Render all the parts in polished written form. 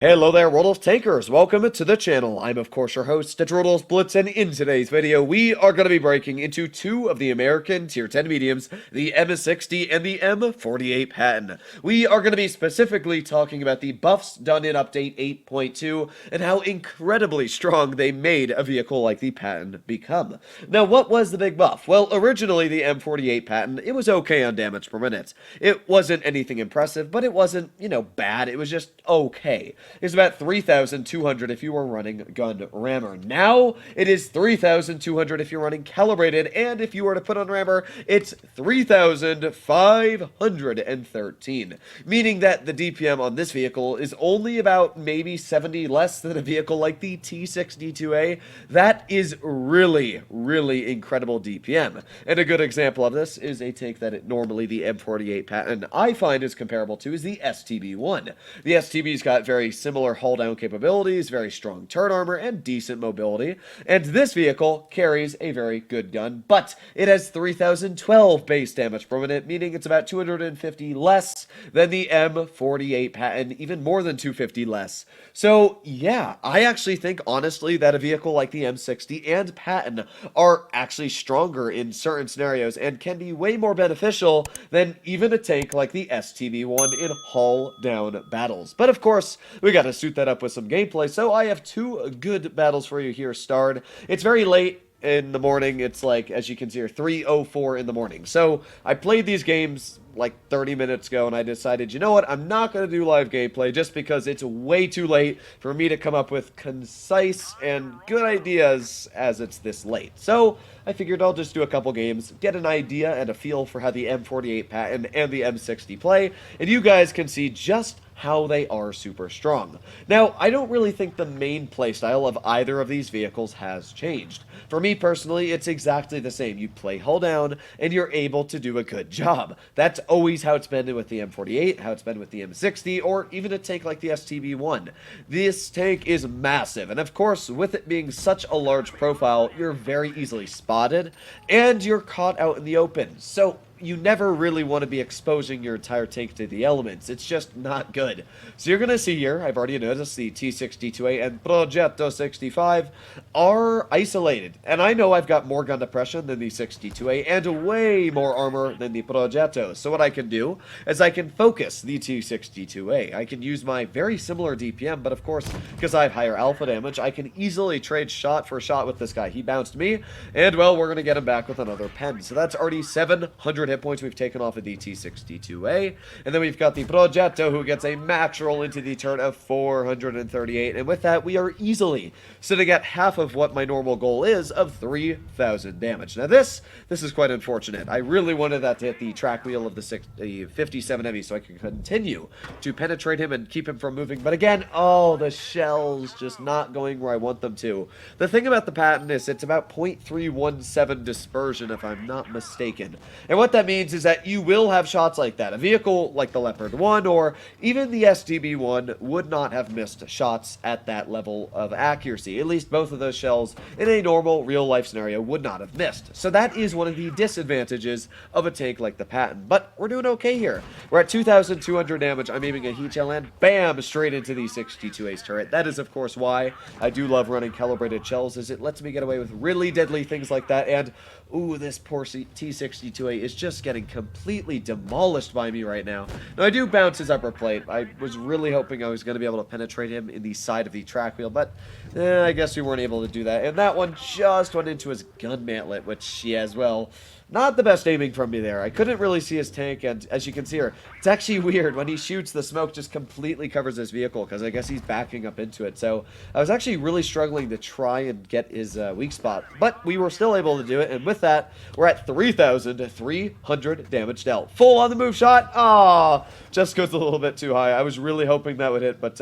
Hello there, World of Tankers. Welcome to the channel. I'm, of course, your host, Droodles Blitz, and in today's video, we are going to be breaking into two of the American Tier 10 mediums, the M60 and the M48 Patton. We are going to be specifically talking about the buffs done in Update 8.2 and how incredibly strong they made a vehicle like the Patton become. Now, what was the big buff? Well, originally, the M48 Patton, it was okay on damage per minute. It wasn't anything impressive, but it wasn't, bad. It was just okay. It's about 3,200 if you were running gun rammer. Now it is 3,200 if you're running calibrated, and if you were to put on rammer, it's 3,513, meaning that the DPM on this vehicle is only about maybe 70 less than a vehicle like the T62A. That is really, really incredible DPM, and a good example of this is a tank that normally the M48 Patton I find is comparable to is the STB-1. The STB's got very similar hull down capabilities, very strong turret armor, and decent mobility, and this vehicle carries a very good gun, but it has 3,012 base damage per minute, meaning it's about 250 less than the M48 Patton, even more than 250 less. So yeah, I actually think honestly that a vehicle like the M60 and Patton are actually stronger in certain scenarios and can be way more beneficial than even a tank like the STB-1 in hull down battles. But of course, we gotta suit that up with some gameplay, so I have two good battles for you here starred. It's very late in the morning. It's like, as you can see here, 3:04 in the morning. So I played these games like 30 minutes ago, and I decided, you know what, I'm not going to do live gameplay just because it's way too late for me to come up with concise and good ideas as it's this late. So I figured I'll just do a couple games, get an idea and a feel for how the M48 Patton and the M60 play, and you guys can see just how they are super strong. Now, I don't really think the main playstyle of either of these vehicles has changed. For me personally, it's exactly the same. You play hull down, and you're able to do a good job. That's always how it's been with the M48, how it's been with the M60, or even a tank like the STB-1. This tank is massive, and of course, with it being such a large profile, you're very easily spotted, and you're caught out in the open. So you never really want to be exposing your entire tank to the elements. It's just not good. So you're going to see here, I've already noticed the T62A and Progetto 65 are isolated. And I know I've got more gun depression than the 62A and way more armor than the Progetto. So what I can do is I can focus the T62A. I can use my very similar DPM, but of course, because I have higher alpha damage, I can easily trade shot for shot with this guy. He bounced me, and well, we're going to get him back with another pen. So that's already 700 hit points we've taken off of the T62A, and then we've got the Progetto, who gets a max roll into the turret of 438, and with that we are easily sitting at half of what my normal goal is of 3,000 damage. Now this is quite unfortunate. I really wanted that to hit the track wheel of the 57 Heavy so I can continue to penetrate him and keep him from moving, but again, oh, the shells just not going where I want them to. The thing about the Patton is it's about 0.317 dispersion if I'm not mistaken, and what that means is that you will have shots like that. A vehicle like the Leopard 1 or even the STB-1 would not have missed shots at that level of accuracy. At least both of those shells in a normal real-life scenario would not have missed. So that is one of the disadvantages of a tank like the Patton. But we're doing okay here. We're at 2,200 damage. I'm aiming a heat shell and bam, straight into the 62A's turret. That is, of course, why I do love running calibrated shells, is it lets me get away with really deadly things like that. And ooh, this poor T62A is just getting completely demolished by me right now. Now, I do bounce his upper plate. I was really hoping I was going to be able to penetrate him in the side of the track wheel, but I guess we weren't able to do that. And that one just went into his gun mantlet, which, yeah, as well, not the best aiming from me there. I couldn't really see his tank, and as you can see here, it's actually weird. When he shoots, the smoke just completely covers his vehicle, because I guess he's backing up into it. So I was actually really struggling to try and get his weak spot, but we were still able to do it, and with that, we're at 3,300 damage dealt. Full on the move shot. Ah, just goes a little bit too high. I was really hoping that would hit, but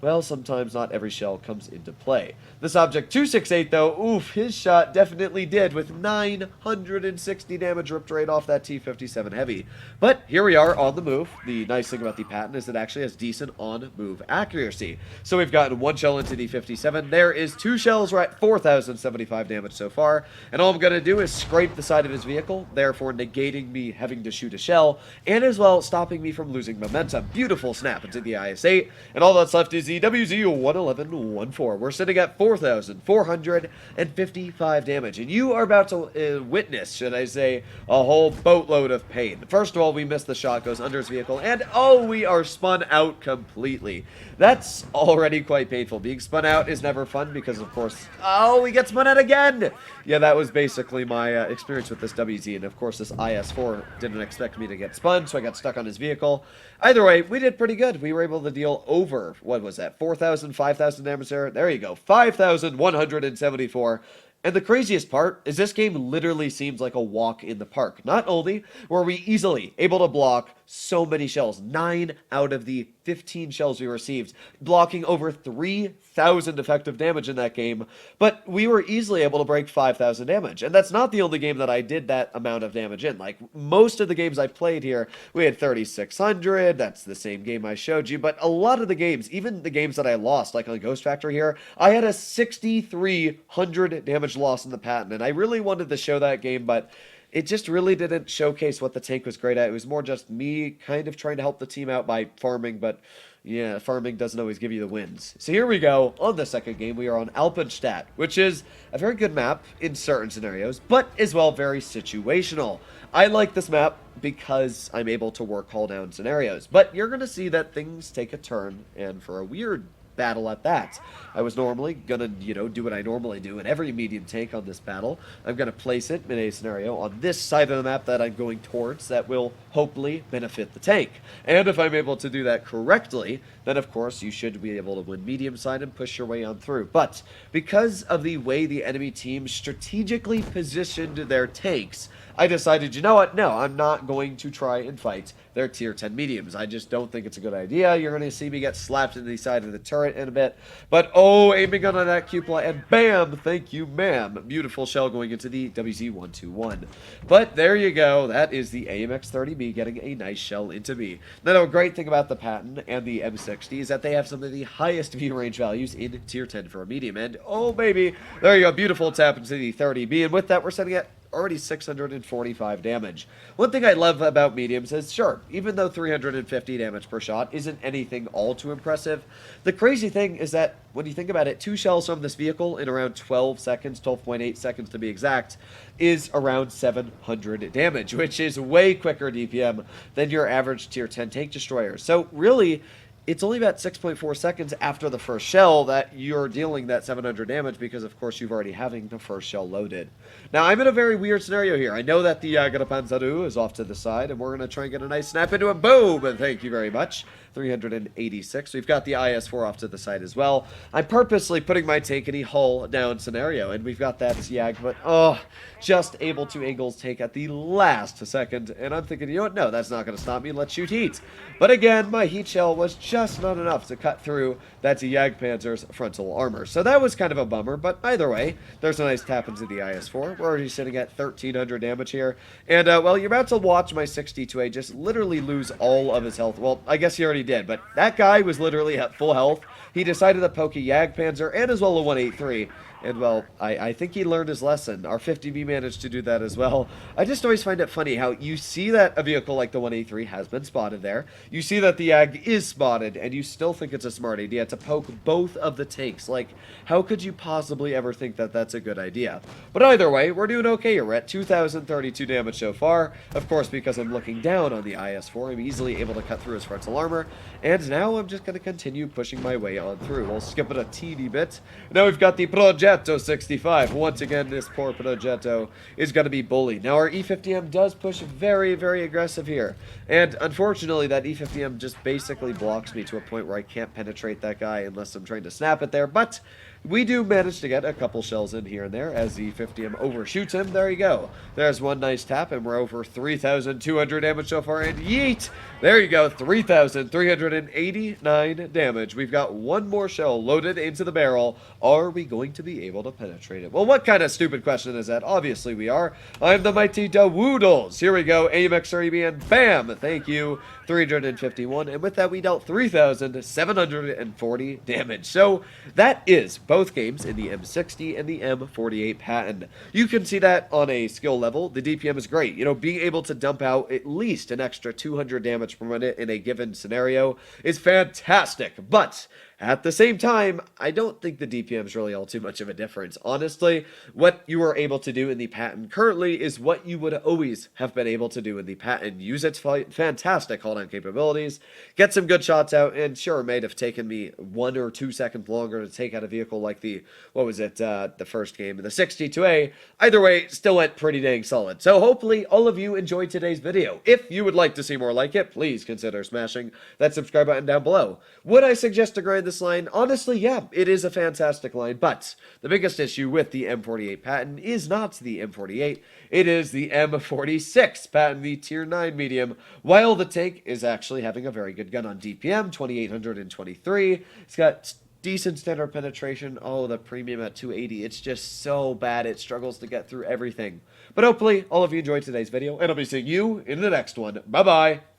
well, sometimes not every shell comes into play. This object 268 though, oof, his shot definitely did with 960 damage ripped right off that T57 Heavy. But here we are on the move. The nice thing about the Patton is it actually has decent on-move accuracy. So we've gotten one shell into the 57. There is two shells. We're at 4,075 damage so far. And all I'm going to do is scrape the side of his vehicle, therefore negating me having to shoot a shell, and as well stopping me from losing momentum. Beautiful snap into the IS-8. And all that's left is the the WZ-111-14. We're sitting at 4,455 damage, and you are about to witness, should I say, a whole boatload of pain. First of all, we missed the shot, goes under his vehicle, and oh, we are spun out completely. That's already quite painful. Being spun out is never fun because, of course, oh, we get spun out again! Yeah, that was basically my experience with this WZ, and of course, this IS-4 didn't expect me to get spun, so I got stuck on his vehicle. Either way, we did pretty good. We were able to deal over, what was that, 4,000, 5,000 damage there? There you go, 5,174. And the craziest part is this game literally seems like a walk in the park. Not only were we easily able to block so many shells, 9 out of the 15 shells we received, blocking over 3,000 effective damage in that game, but we were easily able to break 5,000 damage. And that's not the only game that I did that amount of damage in. Like, most of the games I played here, we had 3,600, that's the same game I showed you, but a lot of the games, even the games that I lost, like on Ghost Factory here, I had a 6,300 damage loss in the Patton, and I really wanted to show that game, but it just really didn't showcase what the tank was great at. It was more just me kind of trying to help the team out by farming, but yeah, farming doesn't always give you the wins. So here we go. On the second game, we are on Alpenstadt, which is a very good map in certain scenarios, but as well very situational. I like this map because I'm able to work hull down scenarios, but you're going to see that things take a turn, and for a weird battle at that. I was normally gonna, do what I normally do in every medium tank on this battle. I'm gonna place it in a scenario on this side of the map that I'm going towards that will hopefully benefit the tank. And if I'm able to do that correctly, then of course you should be able to win medium side and push your way on through. But because of the way the enemy team strategically positioned their tanks, I decided, you know what, no, I'm not going to try and fight their tier 10 mediums. I just don't think it's a good idea. You're going to see me get slapped in the side of the turret in a bit. But oh, aiming on that cupola, and bam, thank you, ma'am. Beautiful shell going into the WZ-121. But there you go. That is the AMX-30B getting a nice shell into me. Now, the great thing about the Patton and the M60 is that they have some of the highest view range values in tier 10 for a medium. And oh, baby, there you go. Beautiful tap into the 30B. And with that, we're setting at already 645 damage. One thing I love about mediums is, sure, even though 350 damage per shot isn't anything all too impressive, the crazy thing is that when you think about it, 2 shells from this vehicle in around 12 seconds, 12.8 seconds to be exact, is around 700 damage, which is way quicker DPM than your average tier 10 tank destroyer. So really, it's only about 6.4 seconds after the first shell that you're dealing that 700 damage because, of course, you've already having the first shell loaded. Now, I'm in a very weird scenario here. I know that the Panzeru is off to the side, and we're going to try and get a nice snap into him. Boom! And thank you very much. 386. We've got the IS-4 off to the side as well. I'm purposely putting my tank in a hull down scenario, and we've got that Yag, but oh, just able to angles take at the last second, and I'm thinking, you know what, no, that's not going to stop me, let's shoot heat. But again, my heat shell was just not enough to cut through that Yag Panzer's frontal armor, so that was kind of a bummer, but either way, there's a nice tap into the IS-4. We're already sitting at 1,300 damage here, and well, you're about to watch my 62A just literally lose all of his health. Well, I guess he already did, but that guy was literally at full health. He decided to poke a Yag Panzer and as well a 183. And, well, I think he learned his lesson. Our 50B managed to do that as well. I just always find it funny how you see that a vehicle like the 183 has been spotted there. You see that the Yag is spotted, and you still think it's a smart idea to poke both of the tanks. Like, how could you possibly ever think that that's a good idea? But either way, we're doing okay here. We're at 2,032 damage so far. Of course, because I'm looking down on the IS-4, I'm easily able to cut through his frontal armor. And now I'm just going to continue pushing my way on through. We'll skip it a teeny bit. Now we've got the Progetto 65. Once again, this poor Progetto is going to be bullied. Now, our E50M does push very, very aggressive here. And unfortunately, that E50M just basically blocks me to a point where I can't penetrate that guy unless I'm trying to snap it there. But we do manage to get a couple shells in here and there as the 50M overshoots him. There you go. There's one nice tap, and we're over 3,200 damage so far. And yeet! There you go, 3,389 damage. We've got one more shell loaded into the barrel. Are we going to be able to penetrate it? Well, what kind of stupid question is that? Obviously we are. I'm the mighty Droodles. Here we go, AMX-30B, and bam! Thank you, 351. And with that, we dealt 3,740 damage. So that is both games in the M60 and the M48 Patton. You can see that on a skill level, the DPM is great. You know, being able to dump out at least an extra 200 damage per minute in a given scenario is fantastic. But At the same time, I don't think the DPM is really all too much of a difference. Honestly, what you are able to do in the Patton currently is what you would always have been able to do in the Patton. Use its fantastic hold-on capabilities, get some good shots out, and sure, it may have taken me 1 or 2 seconds longer to take out a vehicle like the first game, the 62A. Either way, still went pretty dang solid. So hopefully all of you enjoyed today's video. If you would like to see more like it, please consider smashing that subscribe button down below. Would I suggest to grind this line? Honestly, yeah, it is a fantastic line, but the biggest issue with the M48 Patton is not the M48, it is the M46 Patton, the tier 9 medium. While the tank is actually having a very good gun on DPM, 2823, it's got decent standard penetration. Oh, the premium at 280, it's just so bad, it struggles to get through everything. But hopefully, all of you enjoyed today's video, and I'll be seeing you in the next one. Bye-bye!